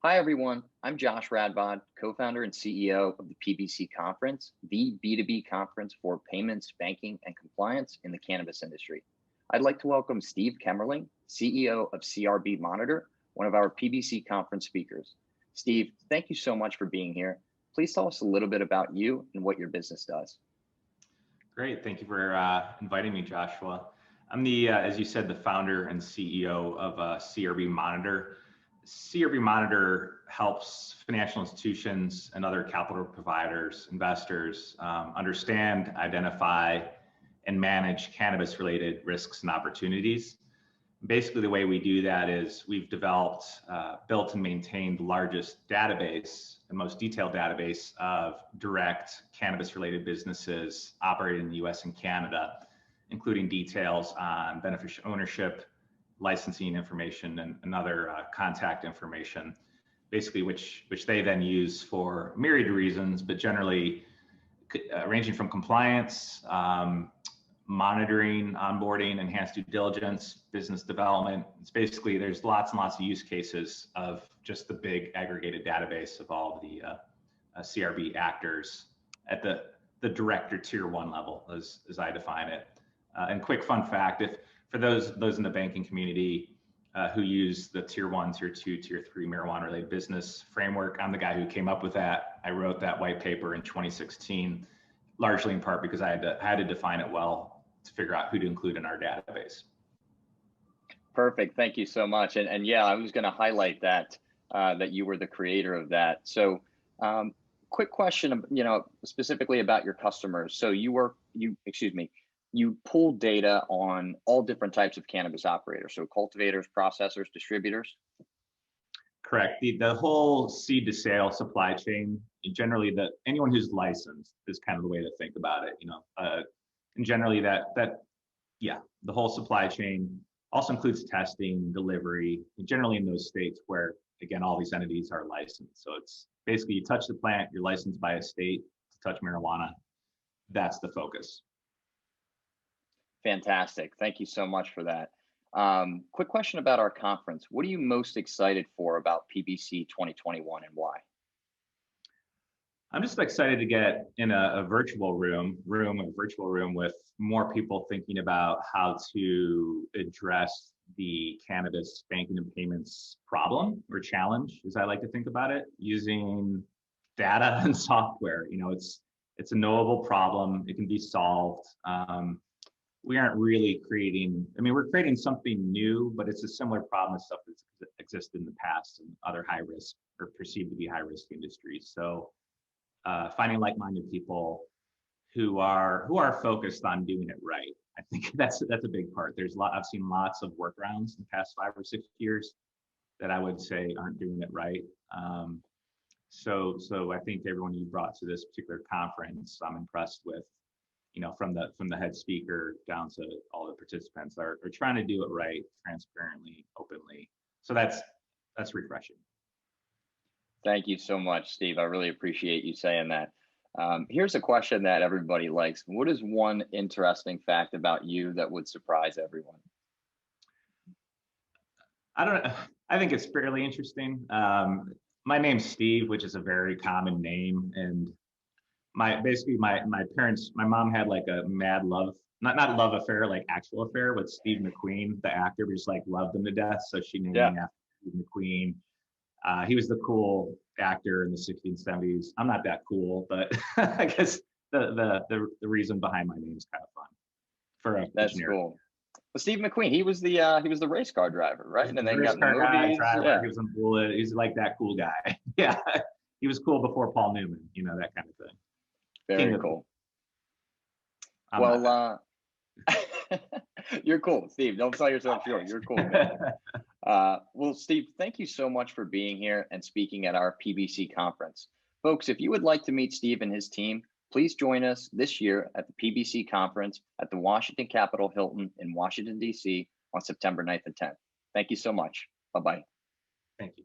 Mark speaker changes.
Speaker 1: Hi, everyone. I'm Josh Radbod, co-founder and CEO of the PBC Conference, the B2B conference for payments, banking, and compliance in the cannabis industry. I'd like to welcome Steve Kemmerling, CEO of CRB Monitor, one of our PBC conference speakers. Steve, thank you so much for being here. Please tell us a little bit about you and what your business does.
Speaker 2: Great. Thank you for inviting me, Joshua. I'm as you said, the founder and CEO of CRB Monitor. CRB Monitor helps financial institutions and other capital providers, investors, understand, identify, and manage cannabis-related risks and opportunities. Basically, the way we do that is we've developed, built and maintained the largest database, the most detailed database of direct cannabis-related businesses operating in the US and Canada, including details on beneficial ownership, licensing information, and other contact information, basically which they then use for a myriad of reasons, but generally ranging from compliance, monitoring, onboarding, enhanced due diligence, business development. It's basically, there's lots and lots of use cases of just the big aggregated database of all of the CRB actors at the director tier 1 level, as I define it. And quick fun fact, for those in the banking community who use the tier 1, tier 2, tier 3 marijuana related business framework, I'm the guy who came up with that. I wrote that white paper in 2016, largely in part because I had to define it well to figure out who to include in our database.
Speaker 1: Perfect. Thank you so much. And yeah, I was going to highlight that that you were the creator of that. So quick question, specifically about your customers. So you pull data on all different types of cannabis operators, so cultivators, processors, distributors?
Speaker 2: Correct. The whole seed to sale supply chain, generally anyone who's licensed is kind of the way to think about it, and generally the whole supply chain also includes testing, delivery, generally in those states where, again, all these entities are licensed. So it's basically you touch the plant, you're licensed by a state to touch marijuana. That's the focus.
Speaker 1: Fantastic. Thank you so much for that. Quick question about our conference. What are you most excited for about PBC 2021 and why?
Speaker 2: I'm just excited to get in a virtual room with more people thinking about how to address the cannabis banking and payments problem or challenge, as I like to think about it, using data and software. It's a knowable problem. It can be solved. We aren't really we're creating something new, but it's a similar problem as stuff that's existed in the past in other high risk or perceived to be high risk industries. So finding like-minded people who are focused on doing it right. I think that's a big part. I've seen lots of workarounds in the past 5 or 6 years that I would say aren't doing it right. So I think everyone you brought to this particular conference, I'm impressed with. From the head speaker down to all the participants are trying to do it right, transparently, openly. So that's refreshing.
Speaker 1: Thank you so much, Steve. I really appreciate you saying that. Here's a question that everybody likes. What is one interesting fact about you that would surprise everyone?
Speaker 2: I don't know. I think it's fairly interesting. My name's Steve, which is a very common name, and my parents, my mom had like a mad love, not love affair, like actual affair with Steve McQueen, the actor. We just like loved him to death. So she named me after Steve McQueen. He was the cool actor in the 60s and 70s. I'm not that cool, but I guess the reason behind my name is kind of fun. That's
Speaker 1: cool. Well, Steve McQueen, he was the race car driver, right? And then he got in the movies.
Speaker 2: Driver, he was in Bullet. He's like that cool guy. Yeah, he was cool before Paul Newman. That kind of thing.
Speaker 1: Very cool. Well, you're cool, Steve. Don't sell yourself short. You're cool, man. Well, Steve, thank you so much for being here and speaking at our PBC conference. Folks, if you would like to meet Steve and his team, please join us this year at the PBC conference at the Washington Capitol Hilton in Washington, D.C. on September 9th and 10th. Thank you so much. Bye-bye.
Speaker 2: Thank you.